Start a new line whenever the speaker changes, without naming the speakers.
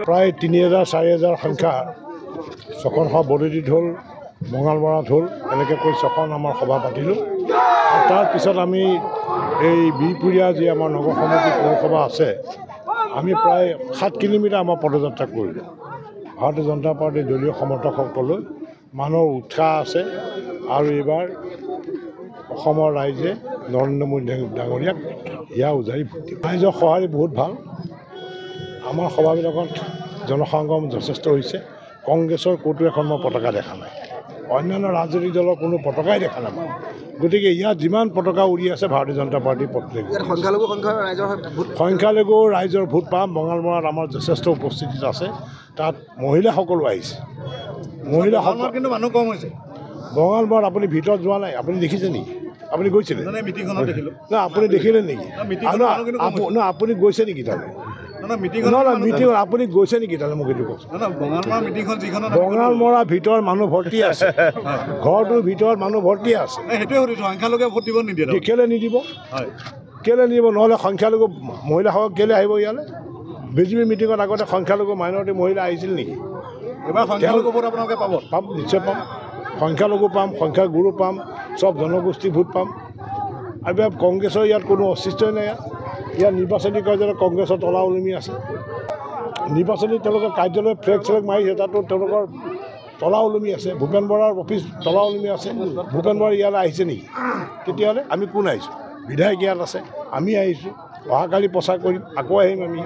প্ৰায় ৩,০০০-৪,০০০ সংখ্যা ছখন সভা বৰদিত হ'ল, মঙালমৰাত হ'ল, এনেকৈ কৈ ছখন আমাৰ সভা পাতিলোঁ। তাৰপিছত আমি এই বিহপুৰীয়া যি আমাৰ নগৰ সমিতি পৌৰসভা আছে, আমি প্ৰায় ৭ কিলোমিটাৰ আমাৰ পদযাত্ৰা কৰিলোঁ। ভাৰতীয় জনতা পাৰ্টীৰ দলীয় সমৰ্থকসকললৈ মানুহৰ উৎসাহ আছে আৰু এইবাৰ অসমৰ ৰাইজে নৰেন্দ্ৰ মোদী ডাঙৰীয়াক হিয়া উজাৰি ভোট দিব। ৰাইজৰ সঁহাৰি বহুত ভাল। আমাৰ সভাবিলাকত জনসংগম যথেষ্ট হৈছে। কংগ্ৰেছৰ ক'তো এখন মই পতাকা দেখা নাই, অন্যান্য ৰাজনৈতিক দলৰ কোনো পতাকাই দেখা নাই। গতিকে ইয়াত যিমান পতাকা উৰি আছে ভাৰতীয় জনতা পাৰ্টীৰ পতাকা। সংখ্যালঘু ৰাইজৰ ভোট পাম। মঙালমৰাত আমাৰ যথেষ্ট উপস্থিতিত আছে, তাত মহিলাসকলো আহিছে। মহিলাসকল
কিন্তু মানুহ কম হৈছে।
মঙালমৰাত আপুনি ভিতৰত যোৱা নাই, আপুনি দেখিছে নেকি? আপুনি গৈছিলে? না আপুনি দেখিলে নেকি? না আপুনি গৈছে নেকি তালৈ? মিটিঙত আপুনি গৈছে নেকি তালৈ? মোক এইটো কওকচোন। বঙালমৰা ভিতৰত মানুহ ভৰ্তি আছে, ঘৰটোৰ ভিতৰত মানুহ ভৰ্তি আছে।
সংখ্যালঘুৱে ভোট দিব নিদিয়ে।
কেলৈ নিদিব? কেলৈ নিদিব? নহ'লে সংখ্যালঘু মহিলাসকল কেলৈ আহিব ইয়ালৈ? বিজেপি মিটিঙত আগতে সংখ্যালঘু মাইনৰিটি মহিলা আহিছিল নেকি?
এবাৰ সংখ্যালঘু ভোট আপোনালোকে পাব?
পাম, নিশ্চয় পাম। সংখ্যালঘু পাম, সংখ্যাগুৰু পাম, চব জনগোষ্ঠী ভোট পাম। আৰু কংগ্ৰেছৰ ইয়াত কোনো অস্তিত্বই নাই। ইয়াত নিৰ্বাচনী কাৰ্যালয়ত কংগ্ৰেছৰ তলা ওলমি আছে। নিৰ্বাচনী তেওঁলোকৰ কাৰ্যালয় ফ্লেগ চেলেগ মাৰিছে, তাতো তেওঁলোকৰ তলা ওলমি আছে। ভূপেন বৰাৰ অফিচ তলা ওলমি আছে। ভূপেন বৰা ইয়ালৈ আহিছে নেকি? তেতিয়াহ'লে আমি কোন আহিছোঁ? বিধায়ক ইয়াত আছে, আমি আহিছোঁ। অহাকালি প্ৰচাৰ কৰিম, আকৌ আহিম আমি।